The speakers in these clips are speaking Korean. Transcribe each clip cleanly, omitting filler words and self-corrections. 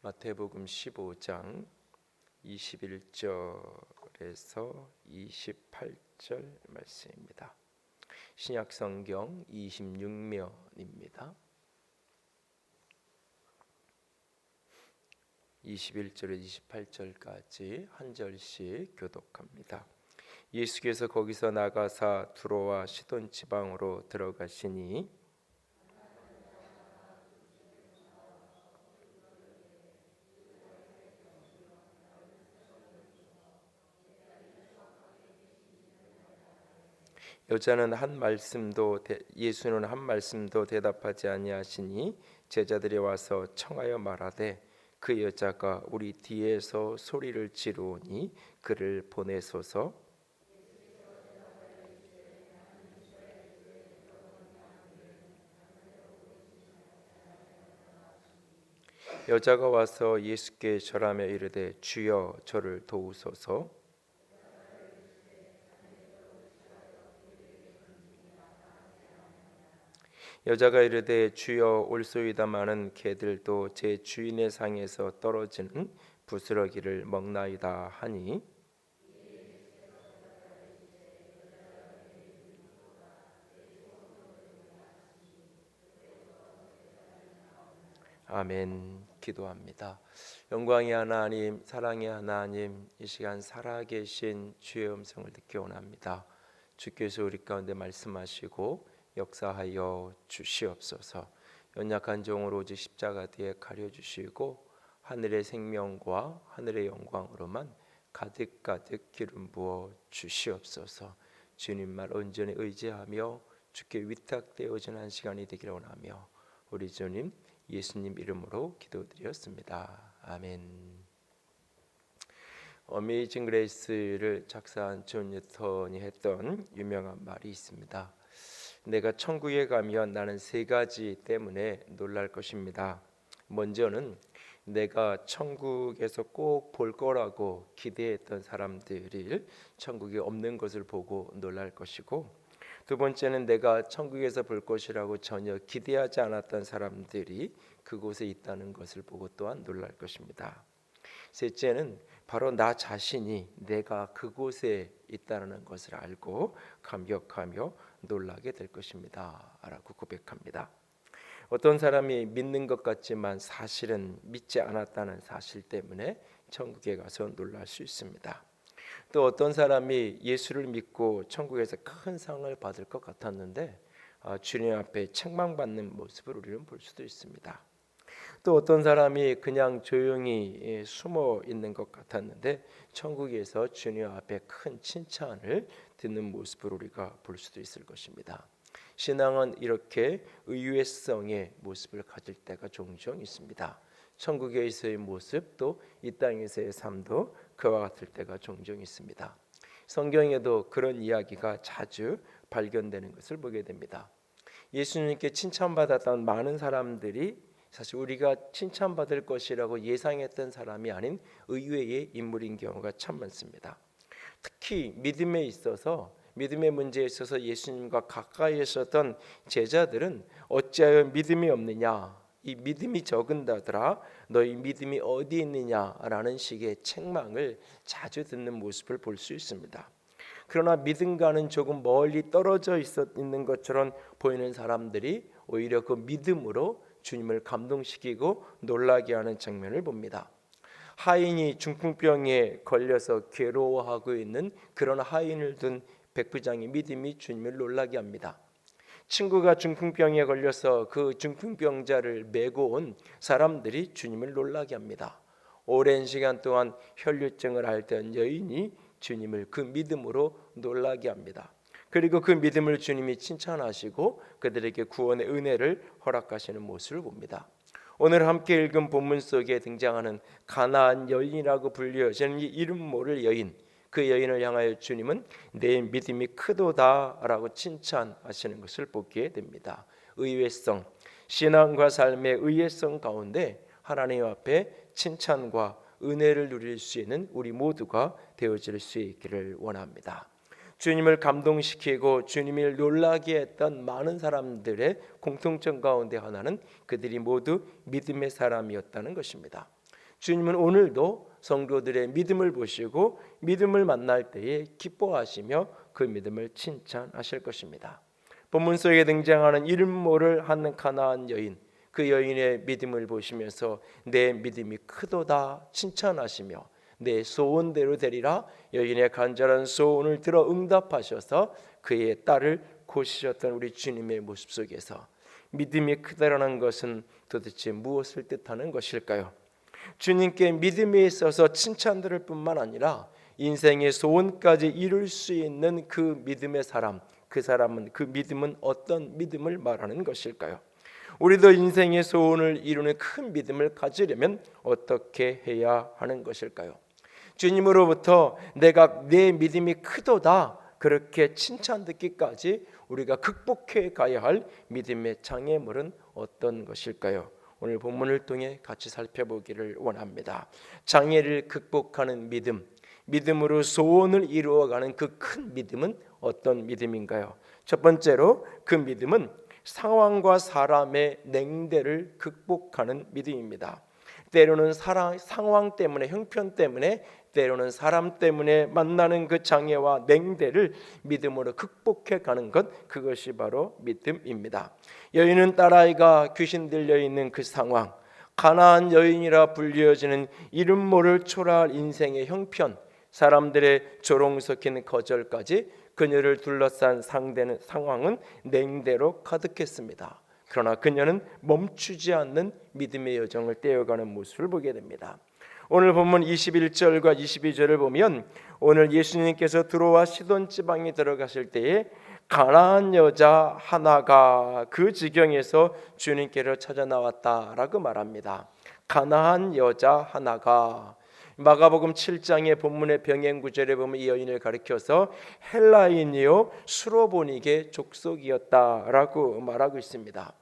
마태복음 15장 21절에서 28절 말씀입니다. 신약성경 26면입니다. 21절에서 28절까지 한 절씩 교독합니다. 예수께서 거기서 나가사 두로와 시돈 지방으로 들어가시니 예수는 한 말씀도 대답하지 아니하시니 제자들이 와서 청하여 말하되 그 여자가 우리 뒤에서 소리를 지르오니 그를 보내소서. 여자가 와서 예수께 절하며 이르되 주여 저를 도우소서. 여자가 이르되 주여 올소이다마는 개들도 제 주인의 상에서 떨어지는 부스러기를 먹나이다 하니 아멘. 기도합니다. 영광의 하나님, 사랑의 하나님, 이 시간 살아계신 주의 음성을 듣기 원합니다. 주께서 우리 가운데 말씀하시고 역사하여 주시옵소서. 연약한 종을 오직 십자가 뒤에 가려주시고 하늘의 생명과 하늘의 영광으로만 가득가득 기름 부어 주시옵소서. 주님 말 온전히 의지하며 주께 위탁되어지는 한 시간이 되기를 원하며 우리 주님 예수님 이름으로 기도드렸습니다. 아멘. 어메이징 그레이스를 작사한 존 뉴턴이 했던 유명한 말이 있습니다. 내가 천국에 가면 나는 세 가지 때문에 놀랄 것입니다. 먼저는 내가 천국에서 꼭 볼 거라고 기대했던 사람들이 천국에 없는 것을 보고 놀랄 것이고, 두 번째는 내가 천국에서 볼 것이라고 전혀 기대하지 않았던 사람들이 그곳에 있다는 것을 보고 또한 놀랄 것입니다. 셋째는 바로 나 자신이 내가 그곳에 있다는 것을 알고 감격하며 놀라게 될 것입니다 라고 고백합니다. 어떤 사람이 믿는 것 같지만 사실은 믿지 않았다는 사실 때문에 천국에 가서 놀랄 수 있습니다. 또 어떤 사람이 예수를 믿고 천국에서 큰 상을 받을 것 같았는데 주님 앞에 책망받는 모습을 우리는 볼 수도 있습니다. 또 어떤 사람이 그냥 조용히 숨어 있는 것 같았는데 천국에서 주님 앞에 큰 칭찬을 듣는 모습을 우리가 볼 수도 있을 것입니다. 신앙은 이렇게 의외성의 모습을 가질 때가 종종 있습니다. 천국에서의 모습 또 이 땅에서의 삶도 그와 같을 때가 종종 있습니다. 성경에도 그런 이야기가 자주 발견되는 것을 보게 됩니다. 예수님께 칭찬받았던 많은 사람들이 사실 우리가 칭찬받을 것이라고 예상했던 사람이 아닌 의외의 인물인 경우가 참 많습니다. 특히 믿음에 있어서 믿음의 문제에 있어서 예수님과 가까이 있었던 제자들은 어찌하여 믿음이 없느냐, 이 믿음이 적은다더라, 너희 믿음이 어디 있느냐라는 식의 책망을 자주 듣는 모습을 볼 수 있습니다. 그러나 믿음과는 조금 멀리 떨어져 있는 것처럼 보이는 사람들이 오히려 그 믿음으로 주님을 감동시키고 놀라게 하는 장면을 봅니다. 하인이 중풍병에 걸려서 괴로워하고 있는 그런 하인을 둔 백부장의 믿음이 주님을 놀라게 합니다. 친구가 중풍병에 걸려서 그 중풍병자를 메고 온 사람들이 주님을 놀라게 합니다. 오랜 시간 동안 혈류증을 앓던 여인이 주님을 그 믿음으로 놀라게 합니다. 그리고 그 믿음을 주님이 칭찬하시고 그들에게 구원의 은혜를 허락하시는 모습을 봅니다. 오늘 함께 읽은 본문 속에 등장하는 가나안 여인이라고 불리어지는 이 이름 모를 여인, 그 여인을 향하여 주님은 내 믿음이 크도다라고 칭찬하시는 것을 보게 됩니다. 의외성, 신앙과 삶의 의외성 가운데 하나님 앞에 칭찬과 은혜를 누릴 수 있는 우리 모두가 되어질 수 있기를 원합니다. 주님을 감동시키고 주님을 놀라게 했던 많은 사람들의 공통점 가운데 하나는 그들이 모두 믿음의 사람이었다는 것입니다. 주님은 오늘도 성도들의 믿음을 보시고 믿음을 만날 때에 기뻐하시며 그 믿음을 칭찬하실 것입니다. 본문 속에 등장하는 이름 모를 한 가나안 여인, 그 여인의 믿음을 보시면서 내 믿음이 크도다 칭찬하시며 내 소원대로 되리라 여인의 간절한 소원을 들어 응답하셔서 그의 딸을 고치셨던 우리 주님의 모습 속에서 믿음이 크다라는 것은 도대체 무엇을 뜻하는 것일까요? 주님께 믿음에 있어서 칭찬 들을 뿐만 아니라 인생의 소원까지 이룰 수 있는 그 믿음의 사람, 그 믿음은 어떤 믿음을 말하는 것일까요? 우리도 인생의 소원을 이루는 큰 믿음을 가지려면 어떻게 해야 하는 것일까요? 주님으로부터 내 믿음이 크도다 그렇게 칭찬 듣기까지 우리가 극복해 가야 할 믿음의 장애물은 어떤 것일까요? 오늘 본문을 통해 같이 살펴보기를 원합니다. 장애를 극복하는 믿음, 믿음으로 소원을 이루어가는 그 큰 믿음은 어떤 믿음인가요? 첫 번째로 그 믿음은 상황과 사람의 냉대를 극복하는 믿음입니다. 때로는 상황 때문에, 형편 때문에, 때로는 사람 때문에 만나는 그 장애와 냉대를 믿음으로 극복해 가는 것, 그것이 바로 믿음입니다. 여인은 딸아이가 귀신 들려 있는 그 상황, 가나안 여인이라 불리어지는 이름 모를 초라할 인생의 형편, 사람들의 조롱 섞인 거절까지 그녀를 둘러싼 상황은 냉대로 가득했습니다. 그러나 그녀는 멈추지 않는 믿음의 여정을 떼어가는 모습을 보게 됩니다. 오늘 본문 21절과 22절을 보면 오늘 예수님께서 들어와 시돈 지방에 들어가실 때에 가나안 여자 하나가 그 지경에서 주님께로 찾아 나왔다라고 말합니다. 가나안 여자 하나가, 마가복음 7장의 본문의 병행 구절에 보면 이 여인을 가리켜서 헬라인이요 수로보니게 족속이었다라고 말하고 있습니다.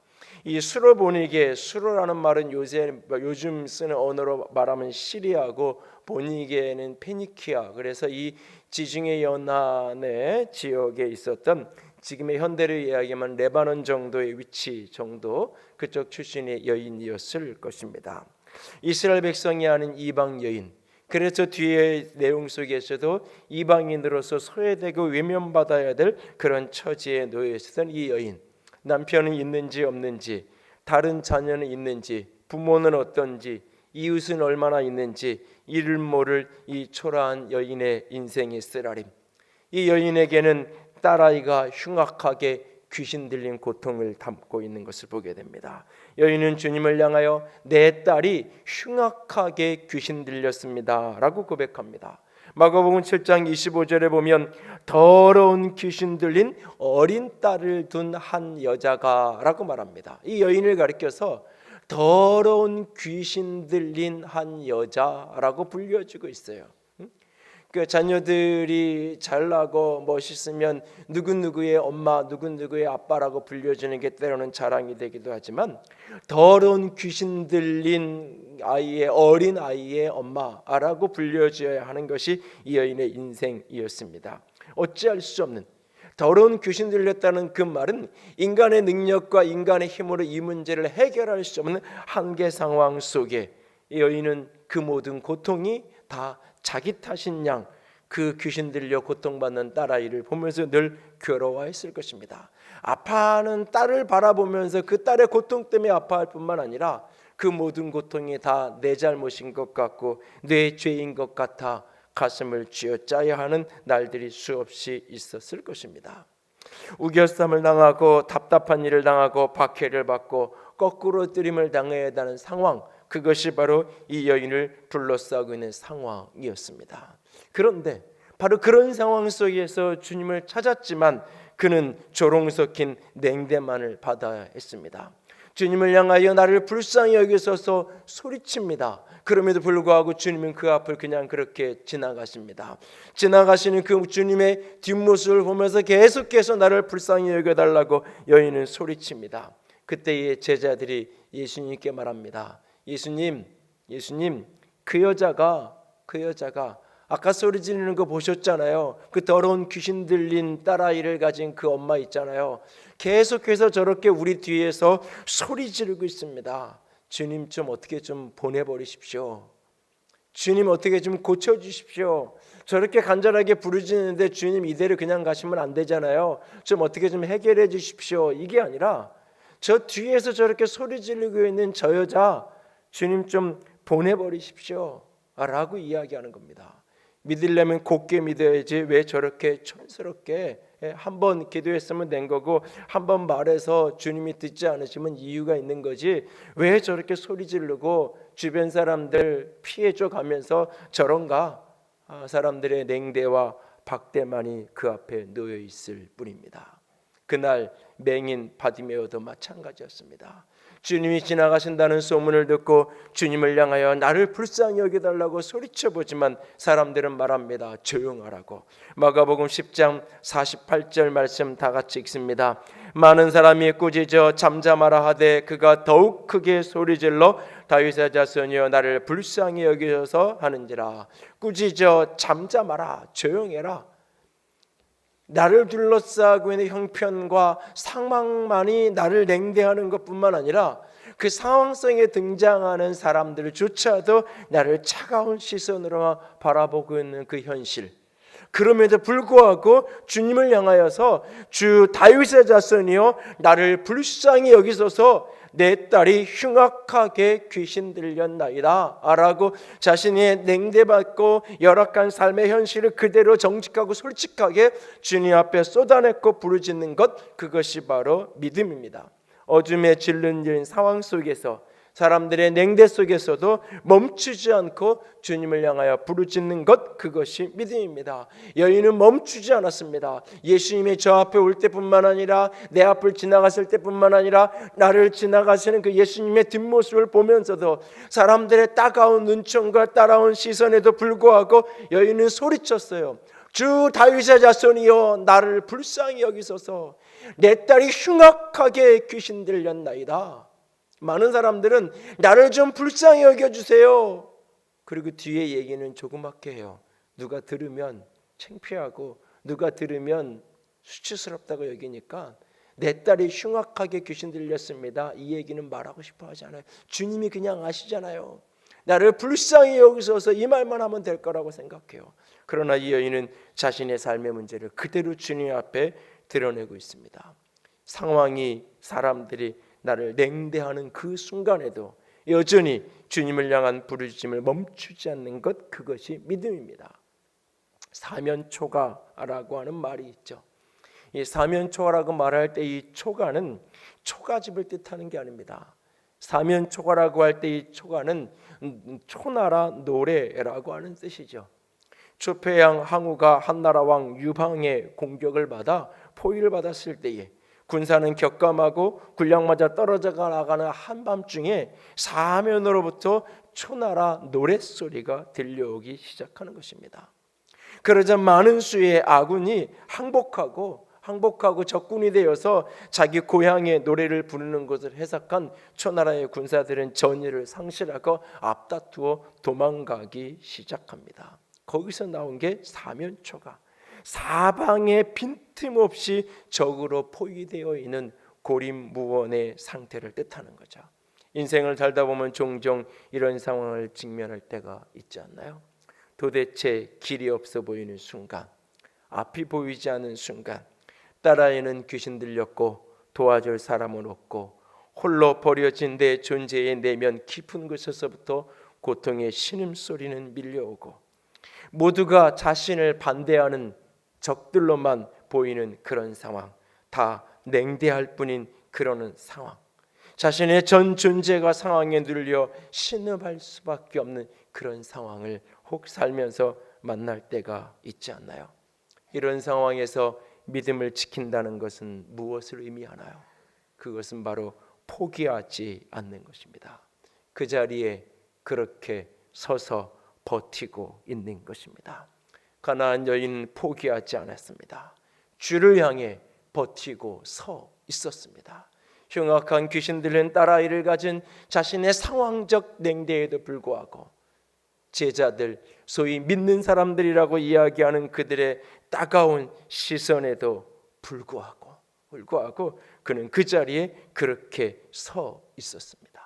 이 수로보니게, 수로라는 말은 요즘 쓰는 언어로 말하면 시리아고 보니게는 페니키아, 그래서 이 지중해 연안의 지역에 있었던 지금의 현대로 이야기하면 레바논 정도의 위치 정도, 그쪽 출신의 여인이었을 것입니다. 이스라엘 백성이 아닌 이방 여인, 그래서 뒤에 내용 속에서도 이방인으로서 소외되고 외면받아야 될 그런 처지에 놓여 있었던 이 여인, 남편은 있는지 없는지, 다른 자녀는 있는지, 부모는 어떤지, 이웃은 얼마나 있는지 이를 모를 이 초라한 여인의 인생의 쓰라림, 이 여인에게는 딸아이가 흉악하게 귀신 들린 고통을 담고 있는 것을 보게 됩니다. 여인은 주님을 향하여 내 딸이 흉악하게 귀신 들렸습니다 라고 고백합니다. 마가복음 7장 25절에 보면 더러운 귀신 들린 어린 딸을 둔 한 여자가 라고 말합니다. 이 여인을 가리켜서 더러운 귀신 들린 한 여자라고 불려주고 있어요. 그 자녀들이 잘나고 멋있으면 누구누구의 엄마, 누구누구의 아빠라고 불려주는 게 때로는 자랑이 되기도 하지만 더러운 귀신 들린 아이의, 어린 아이의 엄마라고 불려줘야 하는 것이 이 여인의 인생이었습니다. 어찌할 수 없는, 더러운 귀신 들렸다는 그 말은 인간의 능력과 인간의 힘으로 이 문제를 해결할 수 없는 한계 상황 속에 이 여인은 그 모든 고통이 다 자기 탓인 양 그 귀신 들려 고통받는 딸아이를 보면서 늘 괴로워했을 것입니다. 아파하는 딸을 바라보면서 그 딸의 고통 때문에 아파할 뿐만 아니라 그 모든 고통이 다 내 잘못인 것 같고 내 죄인 것 같아 가슴을 쥐어짜야 하는 날들이 수없이 있었을 것입니다. 우겨쌈을 당하고 답답한 일을 당하고 박해를 받고 거꾸로 뜨림을 당해야 하는 상황, 그것이 바로 이 여인을 둘러싸고 있는 상황이었습니다. 그런데 바로 그런 상황 속에서 주님을 찾았지만 그는 조롱 섞인 냉대만을 받아야 했습니다. 주님을 향하여 나를 불쌍히 여기소서 소리칩니다. 그럼에도 불구하고 주님은 그 앞을 그냥 그렇게 지나가십니다. 지나가시는 그 주님의 뒷모습을 보면서 계속해서 나를 불쌍히 여겨달라고 여인은 소리칩니다. 그때의 제자들이 예수님께 말합니다. 예수님, 그 여자가 아까 소리 지르는 거 보셨잖아요. 그 더러운 귀신 들린 딸아이를 가진 그 엄마 있잖아요. 계속해서 저렇게 우리 뒤에서 소리 지르고 있습니다. 주님 좀 어떻게 좀 보내버리십시오. 주님 어떻게 좀 고쳐주십시오. 저렇게 간절하게 부르짖는데 주님 이대로 그냥 가시면 안 되잖아요. 좀 어떻게 좀 해결해 주십시오. 이게 아니라 저 뒤에서 저렇게 소리 지르고 있는 저 여자 주님 좀 보내버리십시오 라고 이야기하는 겁니다. 믿으려면 곧게 믿어야지 왜 저렇게 촌스럽게 한 번 기도했으면 된 거고 한 번 말해서 주님이 듣지 않으시면 이유가 있는 거지 왜 저렇게 소리 지르고 주변 사람들 피해줘 가면서 저런가. 사람들의 냉대와 박대만이 그 앞에 놓여 있을 뿐입니다. 그날 맹인 바디메오도 마찬가지였습니다. 주님이 지나가신다는 소문을 듣고 주님을 향하여 나를 불쌍히 여겨달라고 소리쳐보지만 사람들은 말합니다. 조용하라고. 마가복음 10장 48절 말씀 다 같이 읽습니다. 많은 사람이 꾸짖어 잠잠하라 하되 그가 더욱 크게 소리질러 다윗의 자손이여 나를 불쌍히 여기셔서 하는지라. 꾸짖어 잠잠하라, 조용해라. 나를 둘러싸고 있는 형편과 상황만이 나를 냉대하는 것뿐만 아니라 그 상황 속에 등장하는 사람들조차도 나를 차가운 시선으로 바라보고 있는 그 현실, 그럼에도 불구하고 주님을 향하여서 주 다윗의 자손이여 나를 불쌍히 여기소서 내 딸이 흉악하게 귀신 들렸나이다 라고 자신이 냉대받고 열악한 삶의 현실을 그대로 정직하고 솔직하게 주님 앞에 쏟아내고 부르짖는 것, 그것이 바로 믿음입니다. 어둠에 질른진 상황 속에서 사람들의 냉대 속에서도 멈추지 않고 주님을 향하여 부르짖는 것, 그것이 믿음입니다. 여인은 멈추지 않았습니다. 예수님이 저 앞에 올 때뿐만 아니라 내 앞을 지나갔을 때뿐만 아니라 나를 지나가시는 그 예수님의 뒷모습을 보면서도 사람들의 따가운 눈총과 따라온 시선에도 불구하고 여인은 소리쳤어요. 주 다윗의 자손이여 나를 불쌍히 여기소서 내 딸이 흉악하게 귀신 들렸나이다. 많은 사람들은 나를 좀 불쌍히 여겨주세요. 그리고 뒤에 얘기는 조그맣게 해요. 누가 들으면 창피하고 누가 들으면 수치스럽다고 여기니까 내 딸이 흉악하게 귀신 들렸습니다. 이 얘기는 말하고 싶어 하지 않아요. 주님이 그냥 아시잖아요. 나를 불쌍히 여기셔서 이 말만 하면 될 거라고 생각해요. 그러나 이 여인은 자신의 삶의 문제를 그대로 주님 앞에 드러내고 있습니다. 상황이, 사람들이 나를 냉대하는 그 순간에도 여전히 주님을 향한 부르짖음을 멈추지 않는 것, 그것이 믿음입니다. 사면초가라고 하는 말이 있죠. 이 사면초가라고 말할 때 이 초가는 초가집을 뜻하는 게 아닙니다. 사면초가라고 할 때 이 초가는 초나라 노래라고 하는 뜻이죠. 추패양 항우가 한나라 왕 유방의 공격을 받아 포위를 받았을 때에 군사는 격감하고 군량마저 떨어져 나가는 한밤중에 사면으로부터 초나라 노랫소리가 들려오기 시작하는 것입니다. 그러자 많은 수의 아군이 항복하고 적군이 되어서 자기 고향의 노래를 부르는 것을 해석한 초나라의 군사들은 전의를 상실하고 앞다투어 도망가기 시작합니다. 거기서 나온 게 사면초가, 사방에 빈틈없이 적으로 포위되어 있는 고립무원의 상태를 뜻하는 거죠. 인생을 살다 보면 종종 이런 상황을 직면할 때가 있지 않나요? 도대체 길이 없어 보이는 순간, 앞이 보이지 않는 순간, 딸아이는 귀신 들렸고 도와줄 사람은 없고 홀로 버려진 내 존재의 내면 깊은 곳에서부터 고통의 신음소리는 밀려오고 모두가 자신을 반대하는 적들로만 보이는 그런 상황, 다 냉대할 뿐인 그러는 상황, 자신의 전 존재가 상황에 눌려 신음할 수밖에 없는 그런 상황을 혹 살면서 만날 때가 있지 않나요? 이런 상황에서 믿음을 지킨다는 것은 무엇을 의미하나요? 그것은 바로 포기하지 않는 것입니다. 그 자리에 그렇게 서서 버티고 있는 것입니다. 가나안 여인은 포기하지 않았습니다. 주를 향해 버티고 서 있었습니다. 흉악한 귀신 들린 딸아이를 가진 자신의 상황적 냉대에도 불구하고 제자들, 소위 믿는 사람들이라고 이야기하는 그들의 따가운 시선에도 불구하고 그는 그 자리에 그렇게 서 있었습니다.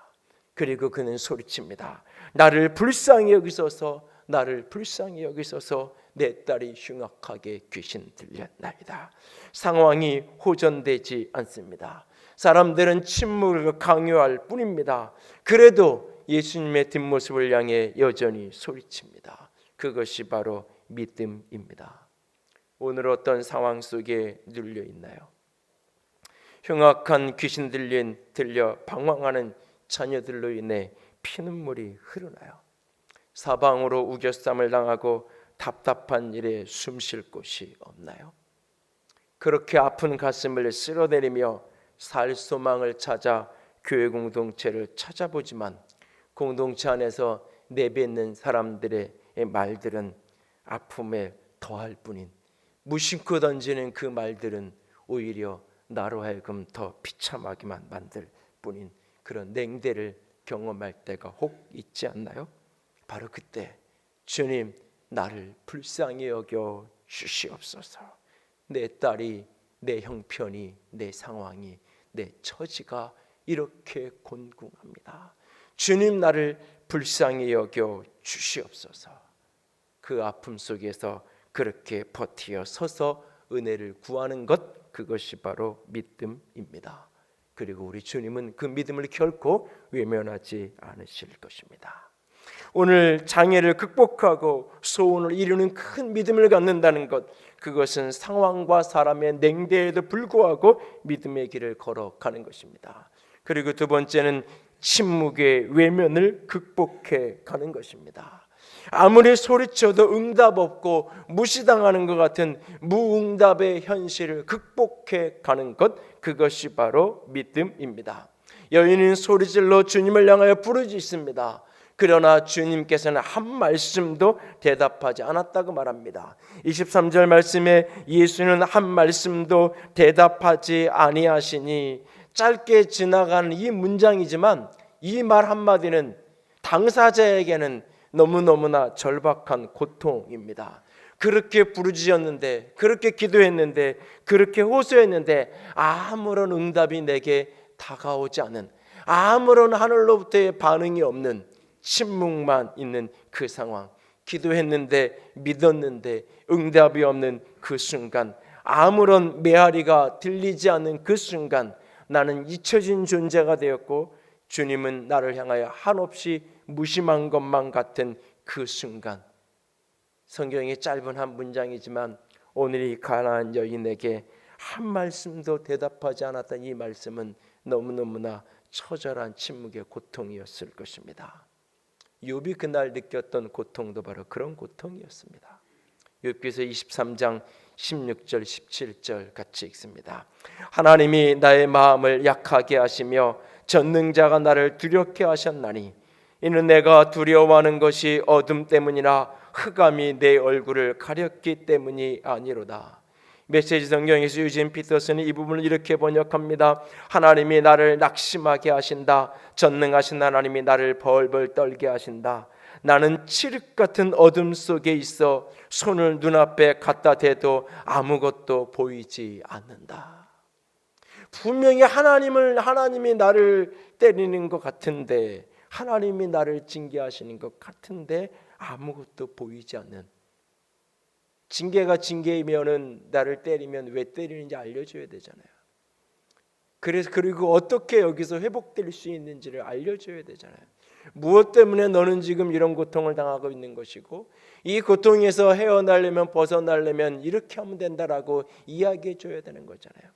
그리고 그는 소리칩니다. 나를 불쌍히 여기소서, 나를 불쌍히 여기소서. 내 딸이 흉악하게 귀신 들렸나이다. 상황이 호전되지 않습니다. 사람들은 침묵을 강요할 뿐입니다. 그래도 예수님의 뒷모습을 향해 여전히 소리칩니다. 그것이 바로 믿음입니다. 오늘 어떤 상황 속에 눌려 있나요? 흉악한 귀신 들려 방황하는 자녀들로 인해 피눈물이 흐르나요? 사방으로 우겨쌈을 당하고 답답한 일에 숨 쉴 곳이 없나요? 그렇게 아픈 가슴을 쓸어내리며 살 소망을 찾아 교회 공동체를 찾아보지만 공동체 안에서 내뱉는 사람들의 말들은 아픔에 더할 뿐인, 무심코 던지는 그 말들은 오히려 나로 하여금 더 비참하게만 만들 뿐인 그런 냉대를 경험할 때가 혹 있지 않나요? 바로 그때 주님, 나를 불쌍히 여겨 주시옵소서. 내 딸이, 내 형편이, 내 상황이, 내 처지가 이렇게 곤궁합니다. 주님, 나를 불쌍히 여겨 주시옵소서. 그 아픔 속에서 그렇게 버티어 서서 은혜를 구하는 것, 그것이 바로 믿음입니다. 그리고 우리 주님은 그 믿음을 결코 외면하지 않으실 것입니다. 오늘 장애를 극복하고 소원을 이루는 큰 믿음을 갖는다는 것, 그것은 상황과 사람의 냉대에도 불구하고 믿음의 길을 걸어가는 것입니다. 그리고 두 번째는 침묵의 외면을 극복해 가는 것입니다. 아무리 소리쳐도 응답 없고 무시당하는 것 같은 무응답의 현실을 극복해 가는 것, 그것이 바로 믿음입니다. 여인은 소리질러 주님을 향하여 부르짖습니다. 그러나 주님께서는 한 말씀도 대답하지 않았다고 말합니다. 23절 말씀에 예수는 한 말씀도 대답하지 아니하시니, 짧게 지나가는 이 문장이지만 이 말 한마디는 당사자에게는 너무너무나 절박한 고통입니다. 그렇게 부르짖었는데, 그렇게 기도했는데, 그렇게 호소했는데 아무런 응답이 내게 다가오지 않은, 아무런 하늘로부터의 반응이 없는 침묵만 있는 그 상황, 기도했는데 믿었는데 응답이 없는 그 순간, 아무런 메아리가 들리지 않는 그 순간 나는 잊혀진 존재가 되었고 주님은 나를 향하여 한없이 무심한 것만 같은 그 순간, 성경의 짧은 한 문장이지만 오늘 이 가나안 여인에게 한 말씀도 대답하지 않았던 이 말씀은 너무너무나 처절한 침묵의 고통이었을 것입니다. 욥이 그날 느꼈던 고통도 바로 그런 고통이었습니다. 욥기서 23장 16절 17절 같이 읽습니다. 하나님이 나의 마음을 약하게 하시며 전능자가 나를 두렵게 하셨나니, 이는 내가 두려워하는 것이 어둠 때문이나 흑암이 내 얼굴을 가렸기 때문이 아니로다. 메시지 성경에서 유진 피터슨이 이 부분을 이렇게 번역합니다. 하나님이 나를 낙심하게 하신다. 전능하신 하나님이 나를 벌벌 떨게 하신다. 나는 칠흑 같은 어둠 속에 있어 손을 눈앞에 갖다 대도 아무것도 보이지 않는다. 분명히 하나님이 나를 때리는 것 같은데, 하나님이 나를 징계하시는 것 같은데 아무것도 보이지 않는, 징계가 징계이면은 나를 때리면 왜 때리는지 알려줘야 되잖아요. 그리고 어떻게 여기서 회복될 수 있는지를 알려줘야 되잖아요. 무엇 때문에 너는 지금 이런 고통을 당하고 있는 것이고, 이 고통에서 헤어나려면, 벗어나려면 이렇게 하면 된다라고 이야기해 줘야 되는 거잖아요.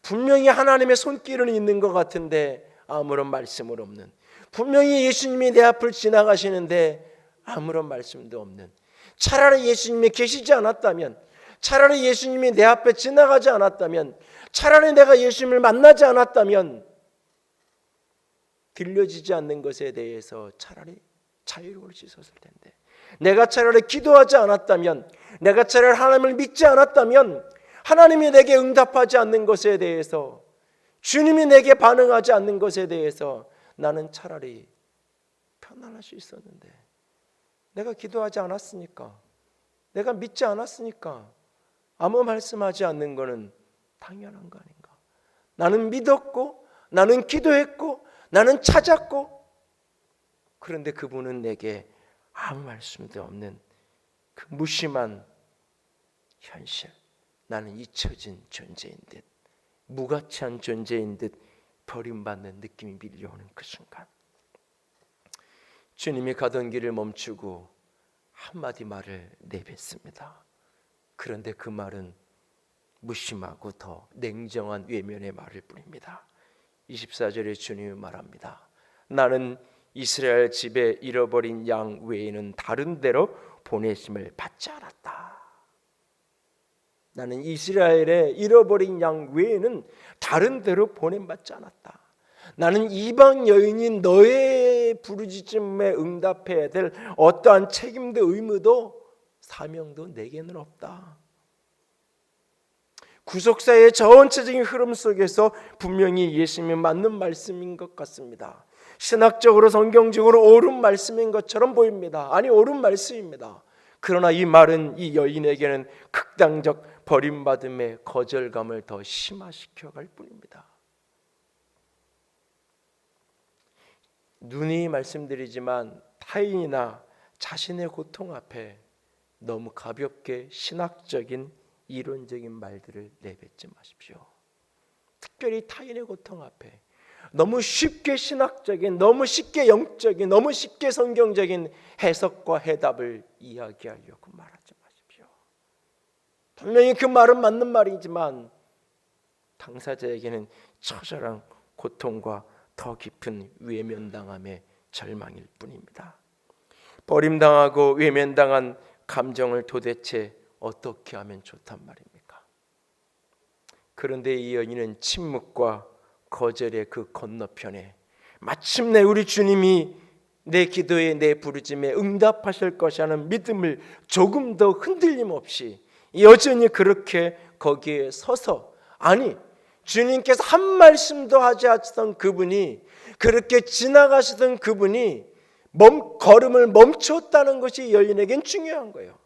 분명히 하나님의 손길은 있는 것 같은데 아무런 말씀은 없는, 분명히 예수님이 내 앞을 지나가시는데 아무런 말씀도 없는, 차라리 예수님이 계시지 않았다면, 차라리 예수님이 내 앞에 지나가지 않았다면, 차라리 내가 예수님을 만나지 않았다면 들려지지 않는 것에 대해서 차라리 자유로울 수 있었을 텐데, 내가 차라리 기도하지 않았다면, 내가 차라리 하나님을 믿지 않았다면, 하나님이 내게 응답하지 않는 것에 대해서, 주님이 내게 반응하지 않는 것에 대해서 나는 차라리 편안할 수 있었는데, 내가 기도하지 않았으니까, 내가 믿지 않았으니까 아무 말씀하지 않는 것은 당연한 거 아닌가. 나는 믿었고, 나는 기도했고, 나는 찾았고, 그런데 그분은 내게 아무 말씀도 없는 그 무심한 현실, 나는 잊혀진 존재인 듯, 무가치한 존재인 듯 버림받는 느낌이 밀려오는 그 순간, 주님이 가던 길을 멈추고 한마디 말을 내뱉습니다. 그런데 그 말은 무심하고 더 냉정한 외면의 말일 뿐입니다. 24절에 주님이 말합니다. 나는 이스라엘 집에 잃어버린 양 외에는 다른 데로 보내심을 받지 않았다. 나는 이스라엘에 잃어버린 양 외에는 다른 데로 보냄받지 않았다. 나는 이방 여인인 너의 부르짖음에 응답해야 될 어떠한 책임도 의무도 사명도 내게는 없다. 구속사의 전체적인 흐름 속에서 분명히 예수님이 맞는 말씀인 것 같습니다. 신학적으로 성경적으로 옳은 말씀인 것처럼 보입니다. 아니, 옳은 말씀입니다. 그러나 이 말은 이 여인에게는 극단적 버림받음의 거절감을 더 심화시켜 갈 뿐입니다. 누누이 말씀드리지만 타인이나 자신의 고통 앞에 너무 가볍게 신학적인 이론적인 말들을 내뱉지 마십시오. 특별히 타인의 고통 앞에 너무 쉽게 신학적인, 너무 쉽게 영적인, 너무 쉽게 성경적인 해석과 해답을 이야기하려고 말하지 마십시오. 분명히 그 말은 맞는 말이지만 당사자에게는 처절한 고통과 더 깊은 외면당함의 절망일 뿐입니다. 버림당하고 외면당한 감정을 도대체 어떻게 하면 좋단 말입니까? 그런데 이 여인은 침묵과 거절의 그 건너편에 마침내 우리 주님이 내 기도에, 내 부르짐에 응답하실 것이라는 믿음을 조금 더 흔들림 없이 여전히 그렇게 거기에 서서, 아니, 주님께서 한 말씀도 하지 않았던 그분이, 그렇게 지나가시던 그분이 걸음을 멈췄다는 것이 여인에겐 중요한 거예요.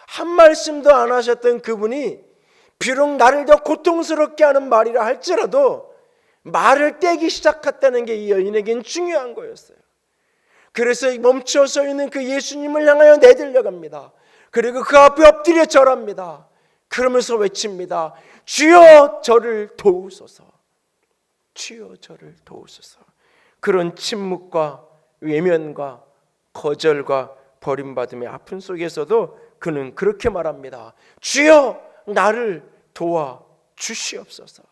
한 말씀도 안 하셨던 그분이 비록 나를 더 고통스럽게 하는 말이라 할지라도 말을 떼기 시작했다는 게 이 여인에겐 중요한 거였어요. 그래서 멈춰서 있는 그 예수님을 향하여 내달려갑니다. 그리고 그 앞에 엎드려 절합니다. 그러면서 외칩니다. 주여 저를 도우소서. 주여 저를 도우소서. 그런 침묵과 외면과 거절과 버림받음의 아픔 속에서도 그는 그렇게 말합니다. 주여 나를 도와 주시옵소서.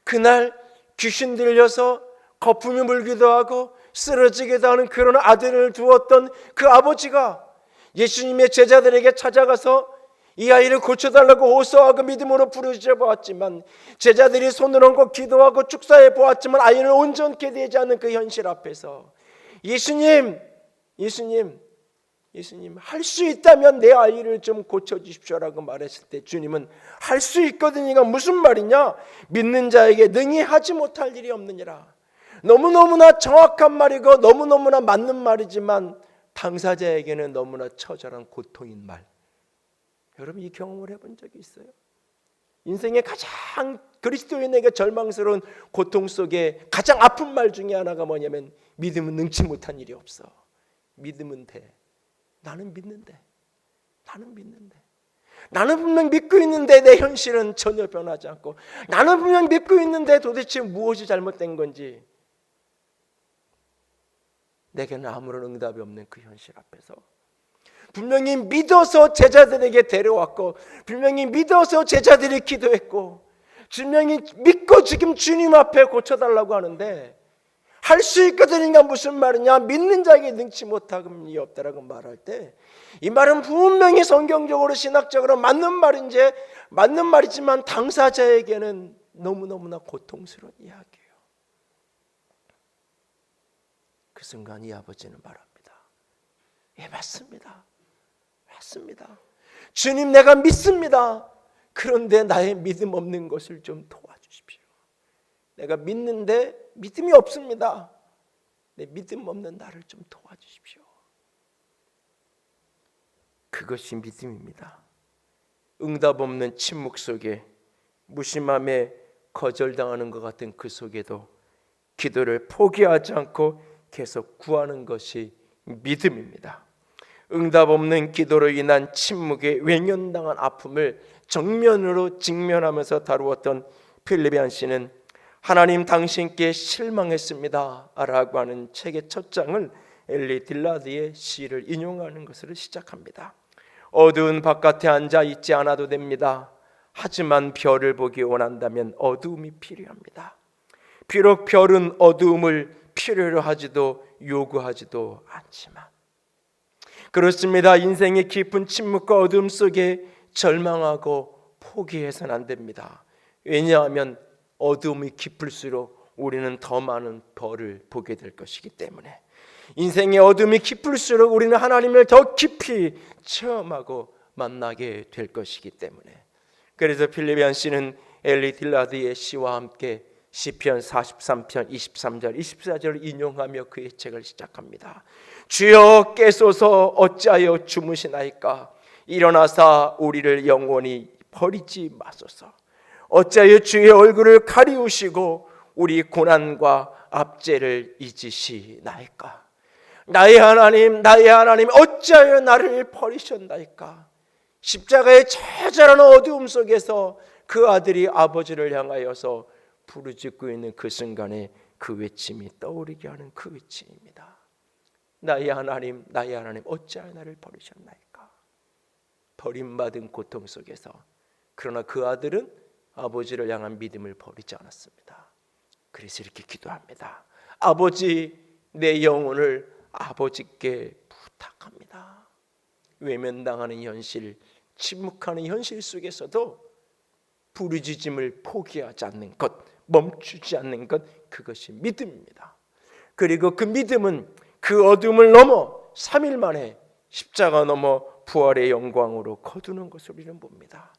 그날 귀신 들려서 거품이 물기도 하고 쓰러지기도 하는 그런 아들을 두었던 그 아버지가 예수님의 제자들에게 찾아가서 이 아이를 고쳐달라고 호소하고 믿음으로 부르짖어 보았지만, 제자들이 손을 얹고 기도하고 축사해 보았지만 아이는 온전케 되지 않는 그 현실 앞에서 예수님 할 수 있다면 내 아이를 좀 고쳐주십시오라고 말했을 때 주님은 할 수 있거든, 이가 무슨 말이냐, 믿는 자에게 능히 하지 못할 일이 없느니라. 너무너무나 정확한 말이고 너무너무나 맞는 말이지만 당사자에게는 너무나 처절한 고통인 말. 여러분 이 경험을 해본 적이 있어요? 인생의 가장 그리스도인에게 절망스러운 고통 속에 가장 아픈 말 중에 하나가 뭐냐면 믿음은 능치 못한 일이 없어. 믿으면 돼. 나는 믿는데. 나는 분명 믿고 있는데 내 현실은 전혀 변하지 않고, 나는 분명 믿고 있는데 도대체 무엇이 잘못된 건지 내게는 아무런 응답이 없는 그 현실 앞에서 분명히 믿어서 제자들에게 데려왔고, 분명히 믿어서 제자들이 기도했고, 분명히 믿고 지금 주님 앞에 고쳐달라고 하는데 할 수 있거든요. 무슨 말이냐, 믿는 자에게 능치 못함이 없다라고 말할 때 이 말은 분명히 성경적으로 신학적으로 맞는 말이지만 당사자에게는 너무너무나 고통스러운 이야기예요. 그 순간 이 아버지는 말합니다. 예, 맞습니다. 주님 내가 믿습니다. 그런데 나의 믿음 없는 것을 좀 도와주십시오. 내가 믿는데 믿음이 없습니다. 내 믿음 없는 나를 좀 도와주십시오. 그것이 믿음입니다. 응답 없는 침묵 속에, 무심함에 거절당하는 것 같은 그 속에도 기도를 포기하지 않고 계속 구하는 것이 믿음입니다. 응답 없는 기도로 인한 침묵에 외면당한 아픔을 정면으로 직면하면서 다루었던 필리비안 씨는 하나님 당신께 실망했습니다 라고 하는 책의 첫 장을 엘리 딜라드의 시를 인용하는 것으로 시작합니다. 어두운 바깥에 앉아 있지 않아도 됩니다. 하지만 별을 보기 원한다면 어두움이 필요합니다. 비록 별은 어두움을 필요로 하지도 요구하지도 않지만, 그렇습니다. 인생의 깊은 침묵과 어두움 속에 절망하고 포기해서는 안 됩니다. 왜냐하면 어두움이 깊을수록 우리는 더 많은 별을 보게 될 것이기 때문에, 인생의 어둠이 깊을수록 우리는 하나님을 더 깊이 체험하고 만나게 될 것이기 때문에, 그래서 필리비안 씨는 엘리 딜라드의 시와 함께 시편 43편 23절 24절을 인용하며 그의 책을 시작합니다. 주여 깨소서 어찌하여 주무시나이까? 일어나사 우리를 영원히 버리지 마소서. 어찌하여 주의 얼굴을 가리우시고 우리 고난과 압제를 잊으시나이까? 나의 하나님, 나의 하나님, 어찌하여 나를 버리셨나이까? 십자가의 처절한 어두움 속에서 그 아들이 아버지를 향하여서 부르짖고 있는 그 순간에 그 외침이 떠오르게 하는 그 외침입니다. 나의 하나님, 나의 하나님, 어찌하여 나를 버리셨나이까? 버림받은 고통 속에서, 그러나 그 아들은 아버지를 향한 믿음을 버리지 않았습니다. 그래서 이렇게 기도합니다. 아버지, 내 영혼을 아버지께 부탁합니다. 외면당하는 현실, 침묵하는 현실 속에서도 부르짖음을 포기하지 않는 것, 멈추지 않는 것, 그것이 믿음입니다. 그리고 그 믿음은 그 어둠을 넘어 3일 만에 십자가 넘어 부활의 영광으로 거두는 것을 우리는 봅니다.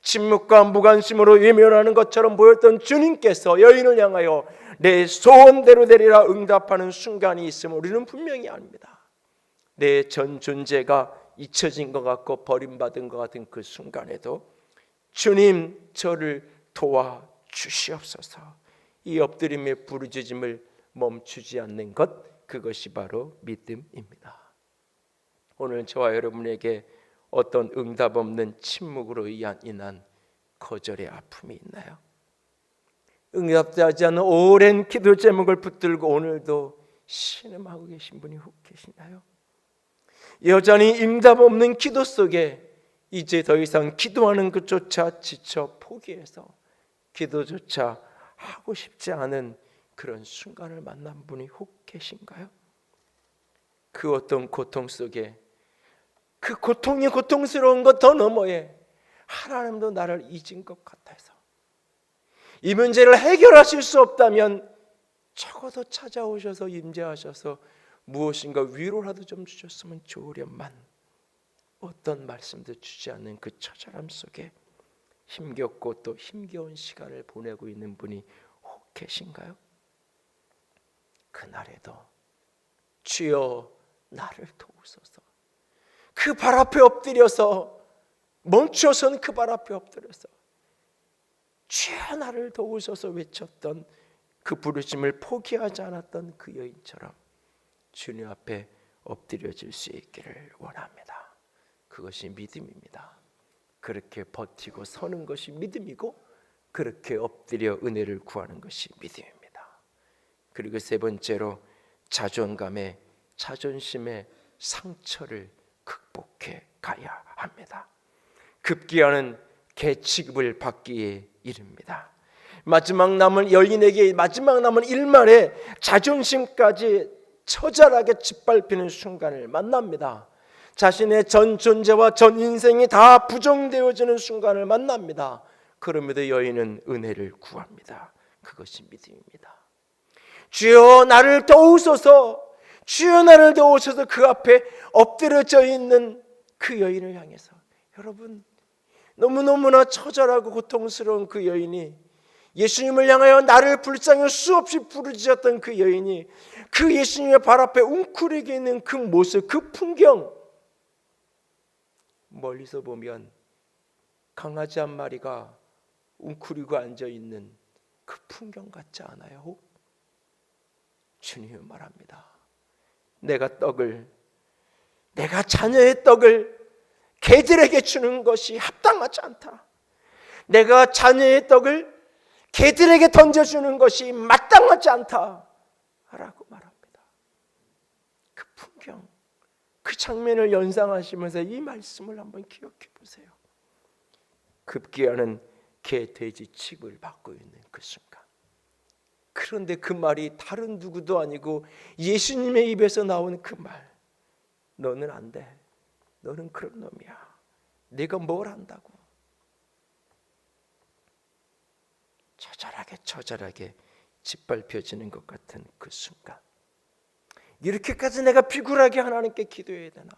침묵과 무관심으로 외면하는 것처럼 보였던 주님께서 여인을 향하여 내 소원대로 되리라 응답하는 순간이 있음을 우리는 분명히 압니다. 내 전 존재가 잊혀진 것 같고 버림받은 것 같은 그 순간에도 주님, 저를 도와주시옵소서. 이 엎드림의 부르짖음을 멈추지 않는 것, 그것이 바로 믿음입니다. 오늘 저와 여러분에게 어떤 응답 없는 침묵으로 인한 거절의 아픔이 있나요? 응답되지 않는 오랜 기도 제목을 붙들고 오늘도 신음하고 계신 분이 혹 계시나요? 여전히 응답 없는 기도 속에 이제 더 이상 기도하는 것조차 지쳐 포기해서 기도조차 하고 싶지 않은 그런 순간을 만난 분이 혹 계신가요? 그 어떤 고통 속에, 그 고통이 고통스러운 것 더 너머에 하나님도 나를 잊은 것 같아서, 이 문제를 해결하실 수 없다면 적어도 찾아오셔서 임재하셔서 무엇인가 위로라도 좀 주셨으면 좋으련만, 어떤 말씀도 주지 않는 그 처절함 속에 힘겹고 또 힘겨운 시간을 보내고 있는 분이 혹 계신가요? 그날에도 주여 나를 도우소서, 그 발 앞에 엎드려서, 멈춰선 그 발 앞에 엎드려서 주여 나를 도우소서 외쳤던 그 부르심을 포기하지 않았던 그 여인처럼 주님 앞에 엎드려질 수 있기를 원합니다. 그것이 믿음입니다. 그렇게 버티고 서는 것이 믿음이고, 그렇게 엎드려 은혜를 구하는 것이 믿음입니다. 그리고 세 번째로 자존감의, 자존심의 상처를 극복해 가야 합니다. 급기야는 개취급을 받기에 이릅니다. 마지막 남은 여인에게 마지막 남은 일말에 자존심까지 처절하게 짓밟히는 순간을 만납니다. 자신의 전 존재와 전 인생이 다 부정되어지는 순간을 만납니다. 그럼에도 여인은 은혜를 구합니다. 그것이 믿음입니다. 주여 나를 도우소서, 주여 나를 도우소서. 그 앞에 엎드려져 있는 그 여인을 향해서, 여러분, 너무너무나 처절하고 고통스러운 그 여인이, 예수님을 향하여 나를 불쌍히 수없이 부르짖었던 그 여인이 그 예수님의 발 앞에 웅크리게 있는 그 모습, 그 풍경, 멀리서 보면 강아지 한 마리가 웅크리고 앉아있는 그 풍경 같지 않아요? 주님이 말합니다. 내가 자녀의 떡을 개들에게 주는 것이 합당하지 않다. 내가 자녀의 떡을 개들에게 던져주는 것이 마땅하지 않다 라고 말합니다. 그 풍경, 그 장면을 연상하시면서 이 말씀을 한번 기억해 보세요. 급기야는 개, 돼지 칩을 받고 있는 그 순간, 그런데 그 말이 다른 누구도 아니고 예수님의 입에서 나온 그 말, 너는 안 돼, 너는 그런 놈이야, 네가 뭘 안다고. 처절하게 짓밟혀지는 것 같은 그 순간, 이렇게까지 내가 비굴하게 하나님께 기도해야 되나?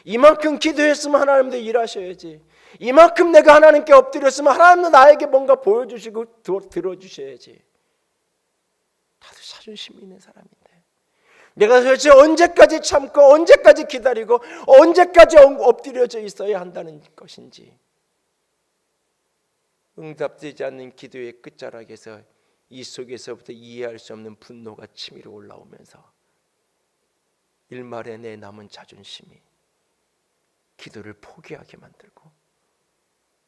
이만큼 기도했으면 하나님도 일하셔야지. 이만큼 내가 하나님께 엎드렸으면 하나님도 나에게 뭔가 보여주시고 들어주셔야지. 나도 자존심이 있는 사람인데 내가 도대체 언제까지 참고 언제까지 기다리고 언제까지 엎드려져 있어야 한다는 것인지, 응답되지 않는 기도의 끝자락에서 이 속에서부터 이해할 수 없는 분노가 치밀어 올라오면서 일말에 내 남은 자존심이 기도를 포기하게 만들고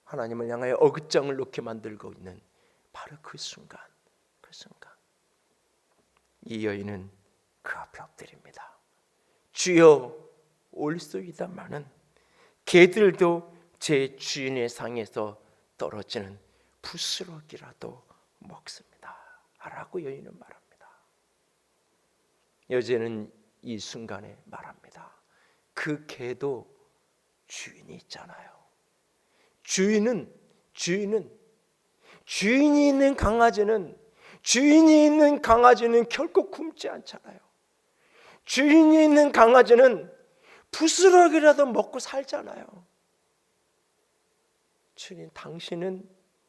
하나님을 향하여 어긋장을 놓게 만들고 있는 바로 그 순간, 이 여인은 그 앞에 엎드립니다. 주여, 올소이다마는 개들도 제 주인의 상에서 떨어지는 부스러기라도 먹습니다 라고 여인은 말합니다. 여자는 이 순간에 말합니다. 그 개도 주인이 있잖아요. 주인이 있는 강아지는 결코 굶지 않잖아요. 주인이 있는 강아지는 부스러기라도 먹고 살잖아요. 주님, 당신은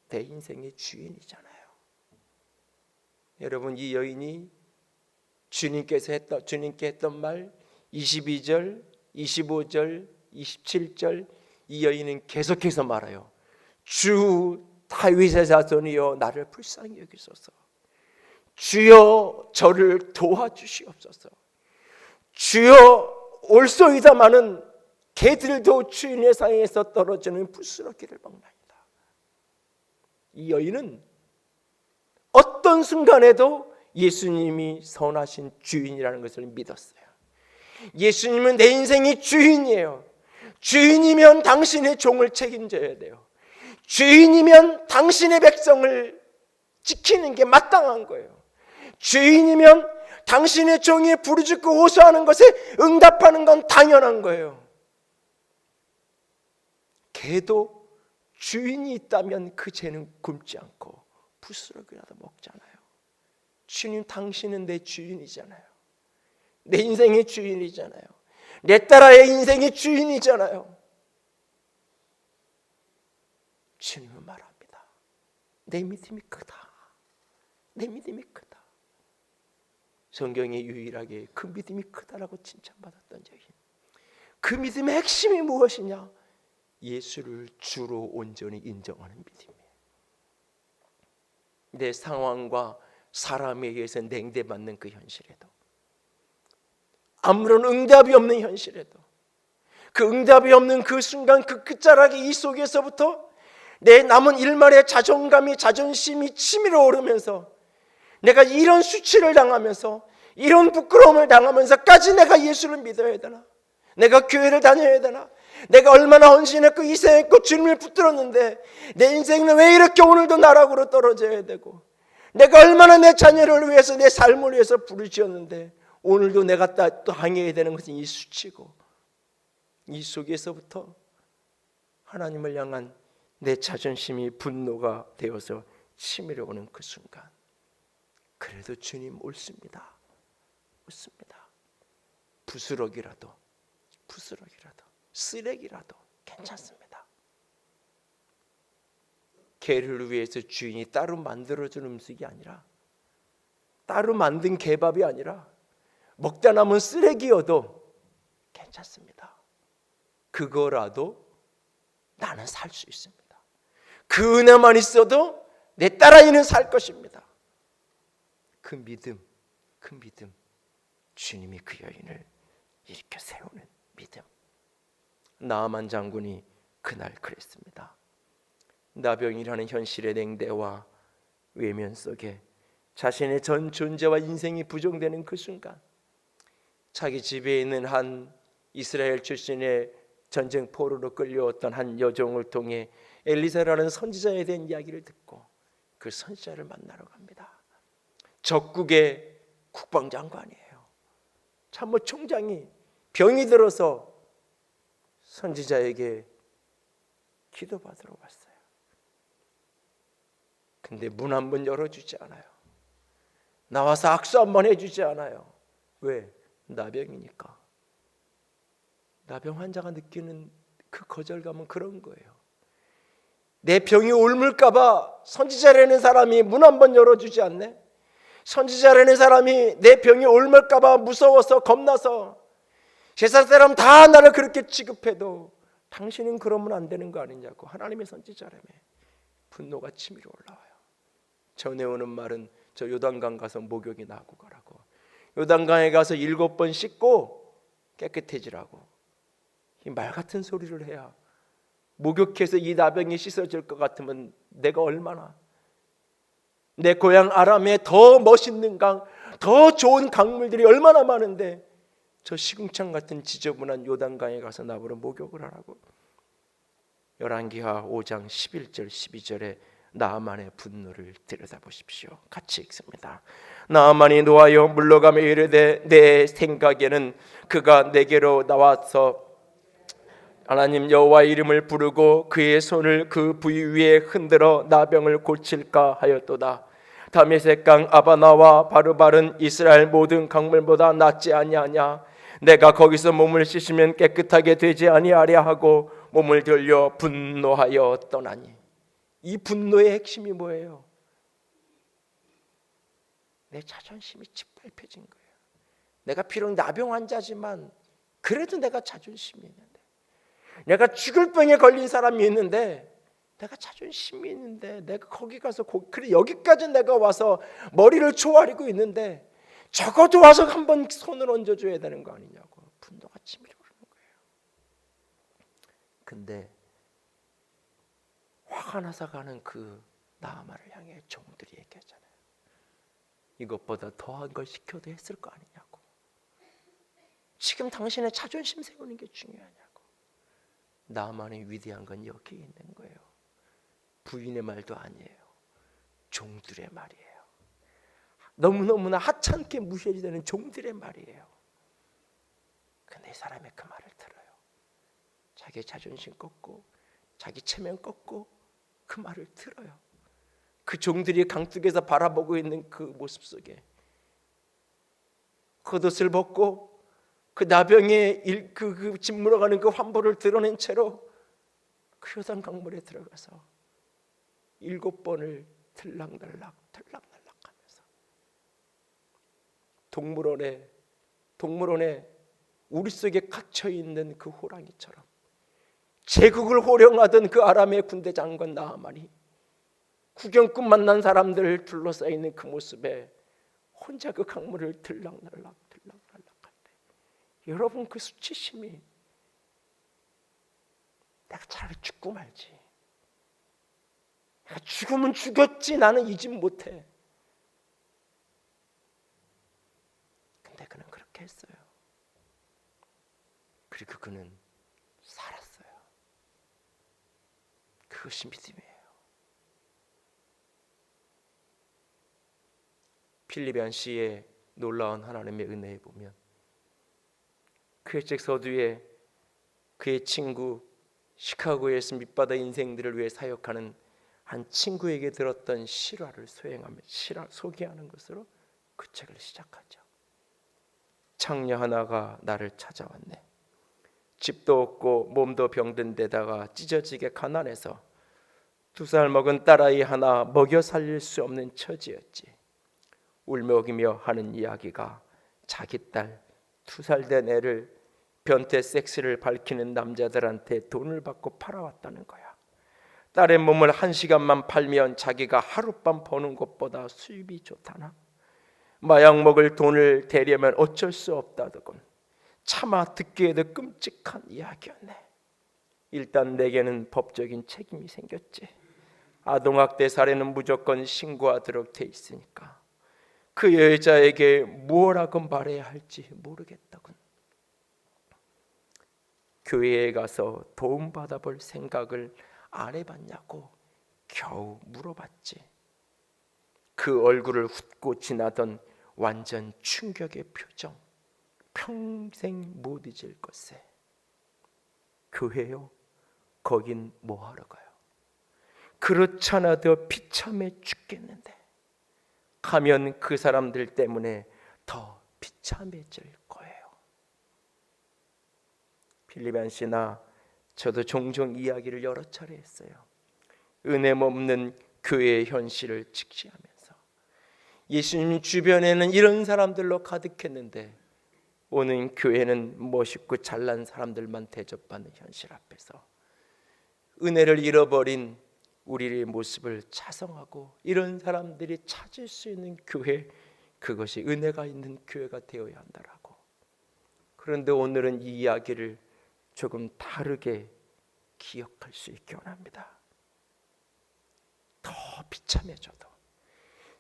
내 인생의 주인이잖아요. 여러분, 이 여인이 주님께 했던 말 22절, 25절, 27절, 이 여인은 계속해서 말해요. 주 다윗의 자손이여 나를 불쌍히 여기소서. 주여 저를 도와주시옵소서. 주여 올소이다마는 개들도 주인의 상에서 떨어지는 부스러기를 먹나이다. 이 여인은 어떤 순간에도 예수님이 선하신 주인이라는 것을 믿었어요. 예수님은 내 인생의 주인이에요. 주인이면 당신의 종을 책임져야 돼요. 주인이면 당신의 백성을 지키는 게 마땅한 거예요. 주인이면 당신의 종이 부르짖고 호소하는 것에 응답하는 건 당연한 거예요. 개도 주인이 있다면 그 죄는 굶지 않고 부스러기라도 먹잖아요. 주님, 당신은 내 주인이잖아요. 내 인생의 주인이잖아요. 내 딸아의 인생의 주인이잖아요. 주님은 말합니다. 내 믿음이 크다. 내 믿음이 크다. 성경에 유일하게 그 믿음이 크다라고 칭찬받았던 여인, 그 믿음의 핵심이 무엇이냐? 예수를 주로 온전히 인정하는 믿음이에요. 내 상황과 사람에 의해서 냉대받는 그 현실에도, 아무런 응답이 없는 현실에도, 그 응답이 없는 그 순간, 그 끝자락의 이 속에서부터 내 남은 일말의 자존심이 치밀어 오르면서 내가 이런 수치를 당하면서 이런 부끄러움을 당하면서까지 내가 예수를 믿어야 되나? 내가 교회를 다녀야 되나? 내가 얼마나 헌신했고 희생했고 주님을 붙들었는데 내 인생은 왜 이렇게 오늘도 나락으로 떨어져야 되고, 내가 얼마나 내 자녀를 위해서 내 삶을 위해서 부르짖었는데 오늘도 내가 또 항해해야 되는 것은 이 수치고, 이 속에서부터 하나님을 향한 내 자존심이 분노가 되어서 치밀어 오는 그 순간, 그래도 주님 옳습니다. 부스러기라도 쓰레기라도 괜찮습니다. 개를 위해서 주인이 따로 만들어준 음식이 아니라, 따로 만든 개밥이 아니라 먹다 남은 쓰레기여도 괜찮습니다. 그거라도 나는 살 수 있습니다. 그 은혜만 있어도 내 딸아이는 살 것입니다. 그 믿음 주님이 그 여인을 일으켜 세우는 믿음. 나아만 장군이 그날 그랬습니다. 나병이라는 현실의 냉대와 외면 속에 자신의 전 존재와 인생이 부정되는 그 순간, 자기 집에 있는 한 이스라엘 출신의 전쟁 포로로 끌려왔던 한 여종을 통해 엘리사라는 선지자에 대한 이야기를 듣고 그 선지자를 만나러 갑니다. 적국의 국방장관이에요. 참모총장이 병이 들어서 선지자에게 기도받으러 왔어요. 근데 문 한 번 열어주지 않아요. 나와서 악수 한 번 해주지 않아요. 왜? 나병이니까. 나병 환자가 느끼는 그 거절감은 그런 거예요. 내 병이 옮을까 봐 선지자라는 사람이 문 한 번 열어주지 않네. 선지자라는 사람이 내 병이 옮을까 봐 무서워서 겁나서 세상 사람 다 나를 그렇게 취급해도 당신은 그러면 안 되는 거 아니냐고. 하나님의 선지자라며 분노가 치밀어 올라와요. 전해 오는 말은 저 요단강 가서 목욕이나 하고 가라고. 요단강에 가서 7번 씻고 깨끗해지라고. 이 말 같은 소리를 해야 목욕해서 이 나병이 씻어질 것 같으면 내가 얼마나, 내 고향 아람에 더 멋있는 강, 더 좋은 강물들이 얼마나 많은데 저 시궁창 같은 지저분한 요단강에 가서 나보러 목욕을 하라고. 열왕기하 5장 11절 12절에 나아만의 분노를 들여다보십시오. 같이 읽습니다. 나아만이 노하여 물러가며 이르되 내 생각에는 그가 내게로 나와서 하나님 여호와의 이름을 부르고 그의 손을 그 부위 위에 흔들어 나병을 고칠까 하였도다. 다메섹강 아바나와 바르바른 이스라엘 모든 강물보다 낫지 아니하냐. 내가 거기서 몸을 씻으면 깨끗하게 되지 아니하랴 하고 몸을 돌려 분노하여 떠나니. 이 분노의 핵심이 뭐예요? 내 자존심이 짓밟혀진 거예요. 내가 비록 나병 환자지만 그래도 내가 자존심이 있는데, 내가 죽을 병에 걸린 사람이 있는데, 내가 자존심이 있는데, 내가 거기 가서 그래 여기까지 내가 와서 머리를 조아리고 있는데 적어도 와서 한번 손을 얹어줘야 되는 거 아니냐고 분노가 치밀어 오르는 거예요. 근데 화가 나서 가는 그 나아만을 향해 종들이 얘기하잖아요. 이것보다 더한 걸 시켜도 했을 거 아니냐고. 지금 당신의 자존심 세우는 게 중요하냐고. 나아만의 위대한 건 여기 있는 거예요. 부인의 말도 아니에요. 종들의 말이에요. 너무너무나 하찮게 무시되는 종들의 말이에요. 근데 이 사람의 그 말을 들어요. 자기 자존심 꺾고 자기 체면 꺾고 그 말을 들어요. 그 종들이 강둑에서 바라보고 있는 그 모습 속에 겉옷을 벗고 그 나병에 그 짓물어가는 그 환부를 드러낸 채로 그 요단 강물에 들어가서 7번을 들락날락 하면서 동물원에 우리 속에 갇혀있는 그 호랑이처럼 제국을 호령하던 그 아람의 군대 장관 나아만이 구경꾼 만난 사람들 둘러싸이는 그 모습에 혼자 그 강물을 들락날락 한데, 여러분 그 수치심이 내가 차라리 죽고 말지, 내가 죽으면 죽였지 나는 이 집 못해. 근데 그는 그렇게 했어요. 그리고 그는 살았어요. 그것이 믿음이에요. 필립 씨의 놀라운 하나님의 은혜에 보면 그의 책 서두에 그의 친구 시카고에서 밑바다 인생들을 위해 사역하는 한 친구에게 들었던 실화를 소개하는 것으로 그 책을 시작하죠. 창녀 하나가 나를 찾아왔네. 집도 없고 몸도 병든 데다가 찢어지게 가난해서 2살 먹은 딸아이 하나 먹여 살릴 수 없는 처지였지. 울먹이며 하는 이야기가 자기 딸 2살 된 애를 변태 섹스를 밝히는 남자들한테 돈을 받고 팔아왔다는 거야. 딸의 몸을 1시간만 팔면 자기가 하룻밤 버는 것보다 수입이 좋다나. 마약 먹을 돈을 대려면 어쩔 수 없다더군. 차마 듣기에도 끔찍한 이야기였네. 일단 내게는 법적인 책임이 생겼지. 아동학대 사례는 무조건 신고하도록 돼 있으니까 그 여자에게 무엇라고 말해야 할지 모르겠다군. 교회에 가서 도움받아 볼 생각을 안 해봤냐고 겨우 물어봤지. 그 얼굴을 훑고 지나던 완전 충격의 표정, 평생 못 잊을 것에. 교회요? 거긴 뭐하러 가요? 그렇잖아도 비참해 죽겠는데 가면 그 사람들 때문에 더 비참해질 거예요. 빌리반 씨나 저도 종종 이야기를 여러 차례 했어요. 은혜 없는 교회의 현실을 직시하면서 예수님 주변에는 이런 사람들로 가득했는데 오는 교회는 멋있고 잘난 사람들만 대접받는 현실 앞에서 은혜를 잃어버린 우리의 모습을 자성하고 이런 사람들이 찾을 수 있는 교회, 그것이 은혜가 있는 교회가 되어야 한다라고. 그런데 오늘은 이 이야기를 조금 다르게 기억할 수 있기 원합니다. 더 비참해져도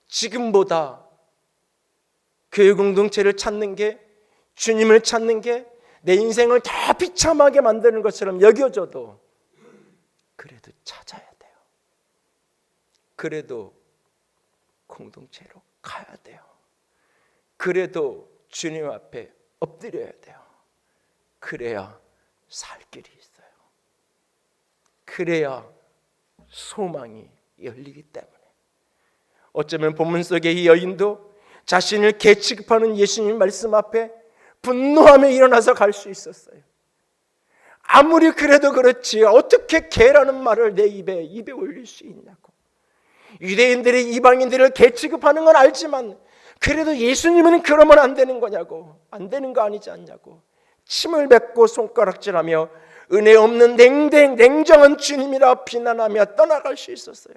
지금보다 교회 공동체를 찾는 게, 주님을 찾는 게 내 인생을 더 비참하게 만드는 것처럼 여겨져도 그래도 찾아야 돼요. 그래도 공동체로 가야 돼요. 그래도 주님 앞에 엎드려야 돼요. 그래야 살 길이 있어요. 그래야 소망이 열리기 때문에. 어쩌면 본문 속의 이 여인도 자신을 개 취급하는 예수님 말씀 앞에 분노하며 일어나서 갈 수 있었어요. 아무리 그래도 그렇지 어떻게 개라는 말을 내 입에 올릴 수 있냐고. 유대인들이 이방인들을 개 취급하는 건 알지만 그래도 예수님은 그러면 안 되는 거냐고. 안 되는 거 아니지 않냐고. 침을 뱉고 손가락질하며 은혜 없는 냉정한 주님이라 비난하며 떠나갈 수 있었어요.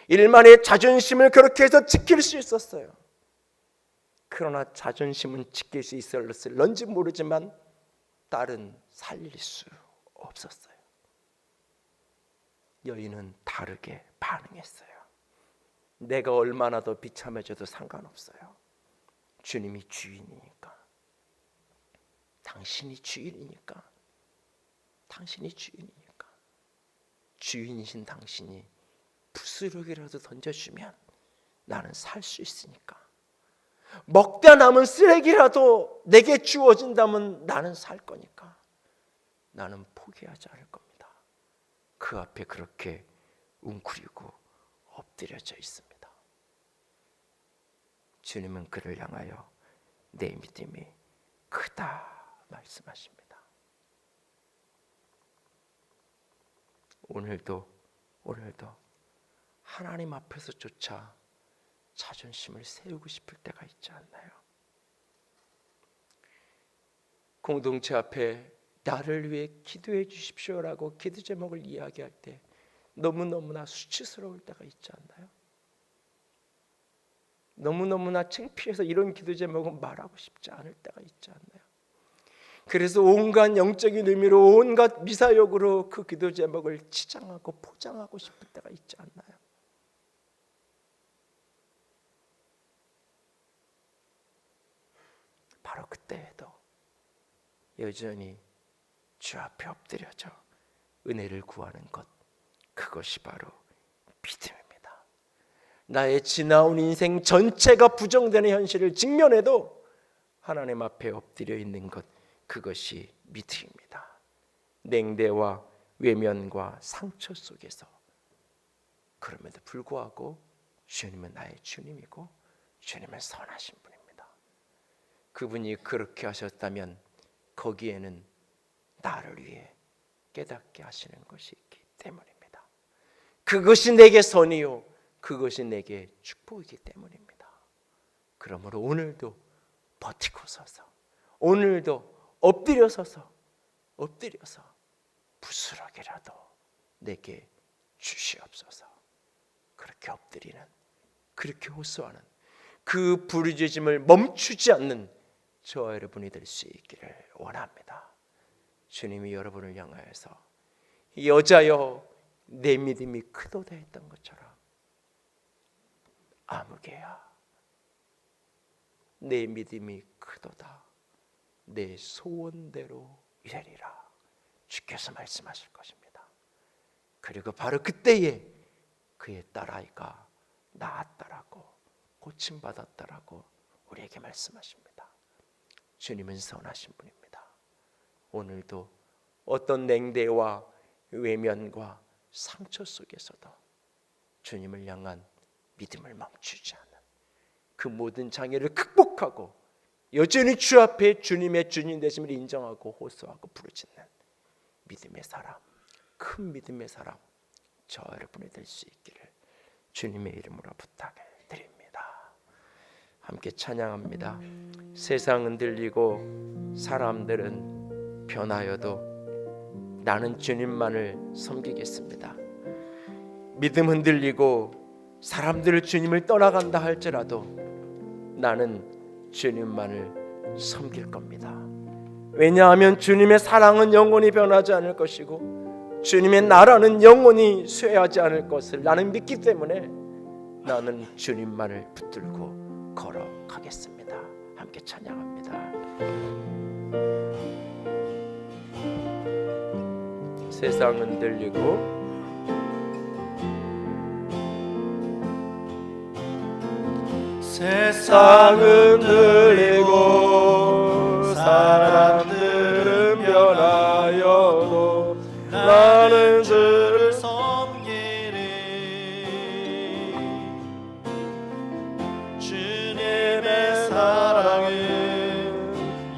일만의 자존심을 그렇게 해서 지킬 수 있었어요. 그러나 자존심은 지킬 수 있을런지 모르지만 딸은 살릴 수 없었어요. 여인은 다르게 반응했어요. 내가 얼마나 더 비참해져도 상관없어요. 주님이 주인이니까. 당신이 주인이니까. 당신이 주인이니까. 주인이신 당신이 부스러기라도 던져주면 나는 살 수 있으니까. 먹다 남은 쓰레기라도 내게 주어진다면 나는 살 거니까. 나는 포기하지 않을 겁니다. 그 앞에 그렇게 웅크리고 엎드려져 있습니다. 주님은 그를 향하여 내 믿음이 크다 말씀하십니다. 오늘도 하나님 앞에서조차 자존심을 세우고 싶을 때가 있지 않나요? 공동체 앞에 나를 위해 기도해 주십시오라고 기도 제목을 이야기할 때 너무너무나 수치스러울 때가 있지 않나요? 너무너무나 창피해서 이런 기도 제목은 말하고 싶지 않을 때가 있지 않나요? 그래서 온갖 영적인 의미로 온갖 미사역으로 그 기도 제목을 치장하고 포장하고 싶을 때가 있지 않나요? 바로 그때에도 여전히 주 앞에 엎드려져 은혜를 구하는 것, 그것이 바로 믿음입니다. 나의 지나온 인생 전체가 부정되는 현실을 직면해도 하나님 앞에 엎드려 있는 것, 그것이 믿음입니다. 냉대와 외면과 상처 속에서 그럼에도 불구하고 주님은 나의 주님이고 주님은 선하신 분입니다. 그분이 그렇게 하셨다면 거기에는 나를 위해 깨닫게 하시는 것이 있기 때문입니다. 그것이 내게 선이요 그것이 내게 축복이기 때문입니다. 그러므로 오늘도 버티고 서서, 오늘도 엎드려서 부스러기라도 내게 주시옵소서. 그렇게 엎드리는, 그렇게 호소하는, 그 부르짖음을 멈추지 않는 저와 여러분이 될 수 있기를 원합니다. 주님이 여러분을 향하여서 여자여 내 믿음이 크도다 했던 것처럼 아무개야 내 믿음이 크도다 내 소원대로 이르리라 주께서 말씀하실 것입니다. 그리고 바로 그때에 그의 딸아이가 나았다라고 고침받았다라고 우리에게 말씀하십니다. 주님은 선하신 분입니다. 오늘도 어떤 냉대와 외면과 상처 속에서도 주님을 향한 믿음을 멈추지 않는 그 모든 장애를 극복하고 여전히 주 앞에 주님의 주님 되심을 인정하고 호소하고 부르짖는 믿음의 사람, 큰 믿음의 사람 저 여러분이 될 수 있기를 주님의 이름으로 부탁을 드립니다. 함께 찬양합니다. 세상 흔들리고 사람들은 변하여도 나는 주님만을 섬기겠습니다. 믿음 흔들리고 사람들을 주님을 떠나간다 할지라도 나는 주님만을 섬길 겁니다. 왜냐하면 주님의 사랑은 영원히 변하지 않을 것이고 주님의 나라는 영원히 쇠하지 않을 것을 나는 믿기 때문에 나는 주님만을 붙들고 걸어가겠습니다. 함께 찬양합니다. 세상 흔들리고 세상 흔들리고 사람들은 변하여도 나는 주를 섬기리. 주님의 사랑은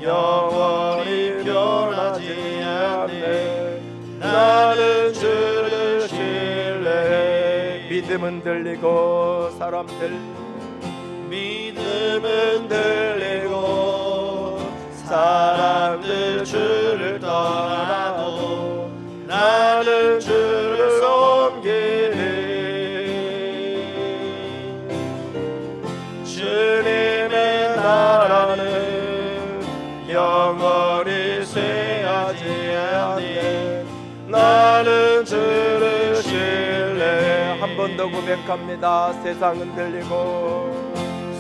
영원히 변하지 않네. 나는 주를 신뢰해. 믿음 흔들리고 사람들 믿음은 들리고 사람들 주를 떠나도 나는 주를 섬기리. 주님의 나라는 영원히 쇠하지 않네. 나는 주를 신뢰해. 한 번 더 고백합니다. 세상 흔들리고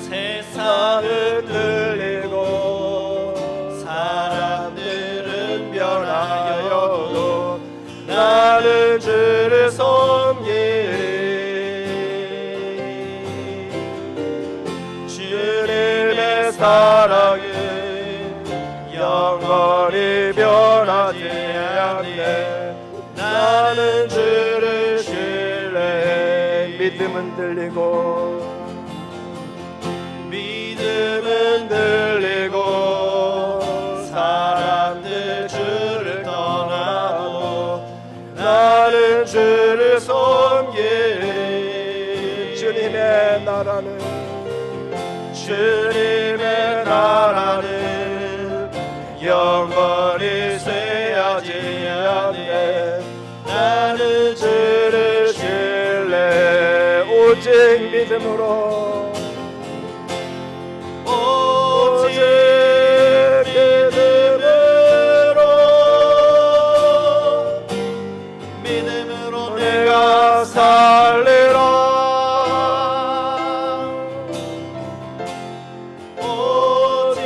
세상은 들리고 사람들은 변하여도 나는 주를 섬기리. 주님의 사랑은 영원히 변하지 않네. 나는 주를 신뢰해. 믿음 흔들리고 믿음은 들리고 사람들 주를 떠나도 나는 주를 섬기리. 주님의 나라는 영원히 쇠하지 않네. 나는 주를 신뢰해. 오직 믿음으로 믿음으로 내가 살리라. 오직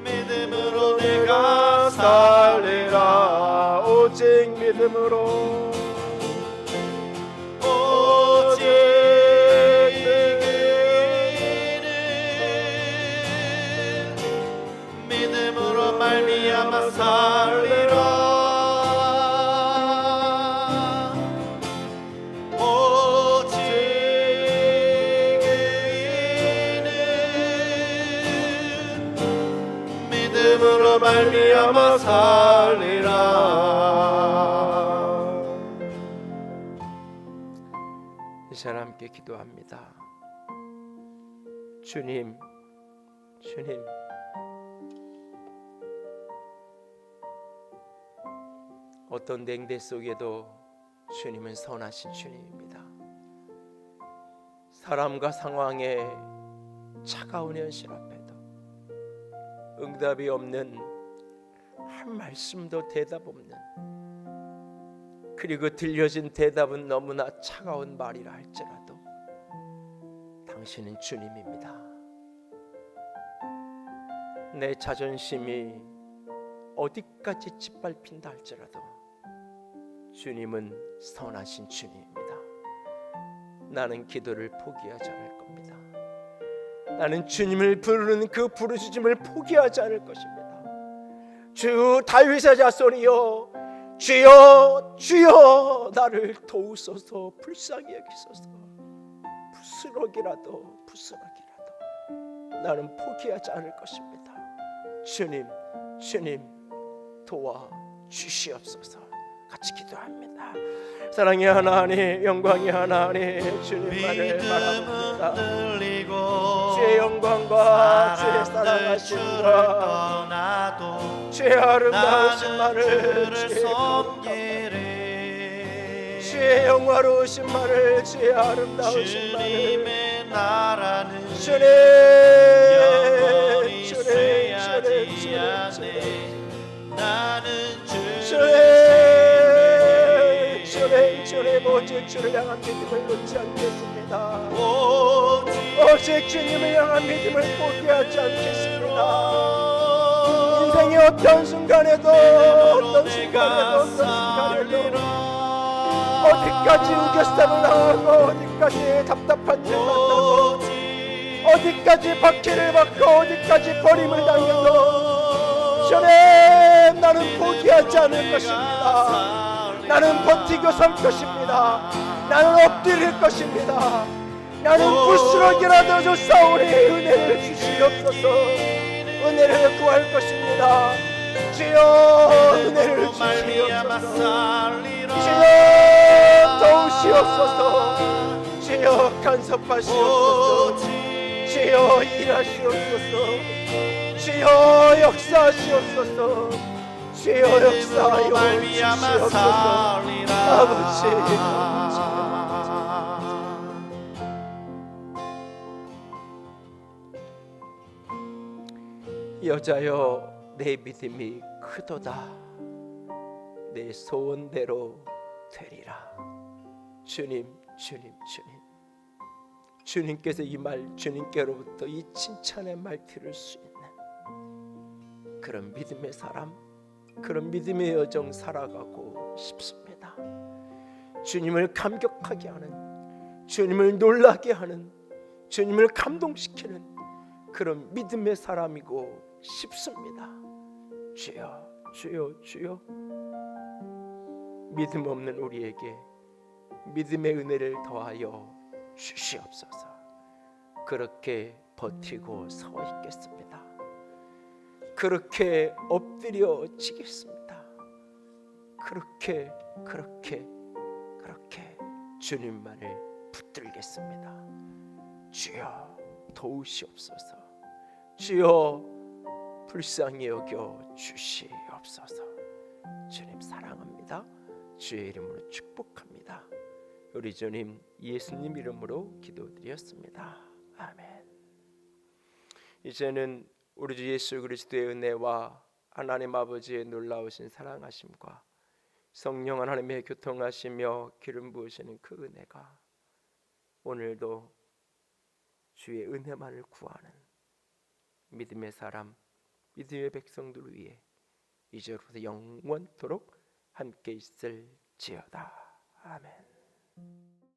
믿음으로 내가 살리라. 오직 믿음으로 믿음으로 말미암아 살리라. 오직 의인은 믿음으로 말미암아 살리라. 이 시간 함께 기도합니다. 주님 어떤 냉대 속에도 주님은 선하신 주님입니다. 사람과 상황에 차가운 현실 앞에도 응답이 없는, 한 말씀도 대답 없는, 그리고 들려진 대답은 너무나 차가운 말이라 할지라도 당신은 주님입니다. 내 자존심이 어디까지 짓밟힌다 할지라도 주님은 선하신 주님입니다. 나는 기도를 포기하지 않을 겁니다. 나는 주님을 부르는 그 부르짖음을 포기하지 않을 것입니다. 주 다윗의 자손이여, 주여 주여 나를 도우소서, 불쌍히 여기소서. 부스럭이라도 나는 포기하지 않을 것입니다. 주님 도와 주시옵소서. 같이 기도합니다. 사랑의 하나님, 영광의 하나님, 주님만을 바라봅니다. 주의 영광과 주의 사랑하심과 주의 아름다우심만을, 주의 영화로우심만을, 주의 아름다우심만을, 주님 오직 주를 향한 믿음을 놓지 않겠습니다. 오직 주님을 향한 믿음을 포기하지 않겠습니다. 인생의 어떤 순간에도 어디까지 우겨쌈을 당하고, 어디까지 답답한 일 만나고, 어디까지 박해를 받고, 어디까지 버림을 당해도 주님 나는 포기하지 않을 것입니다. 나는 버티고 설 것입니다. 나는 엎드릴 것입니다. 나는 부스러기라도 좋사오니 은혜를 주시옵소서. 은혜를 구할 것입니다. 주여 은혜를 주시옵소서. 주여 도우시옵소서. 주여 간섭하시옵소서. 주여 일하시옵소서. 주여 역사하시옵소서. 주여 역사하여 주시옵소서. 아버지, 여자여 내 믿음이 크도다. 내 소원대로 되리라. 주님께서 이 말, 주님께로부터 이 칭찬의 말 들을 수 있는 그런 믿음의 사람, 그런 믿음의 여정 살아가고 싶습니다. 주님을 감격하게 하는, 주님을 놀라게 하는, 주님을 감동시키는 그런 믿음의 사람이고 싶습니다. 주여 믿음 없는 우리에게 믿음의 은혜를 더하여 주시옵소서. 그렇게 버티고 서 있겠습니다. 그렇게 엎드려 지겠습니다. 그렇게 주님만을 붙들겠습니다. 주여 도우시옵소서. 주여 불쌍히 여겨 주시옵소서. 주님 사랑합니다. 주의 이름으로 축복합니다. 우리 주님 예수님 이름으로 기도드렸습니다. 아멘. 이제는 우리 주 예수 그리스도의 은혜와 하나님 아버지의 놀라우신 사랑하심과 성령 하나님의 교통하시며 기름 부으시는 그 은혜가 오늘도 주의 은혜만을 구하는 믿음의 사람, 믿음의 백성들 위해 이제로부터 영원토록 함께 있을지어다. 아멘.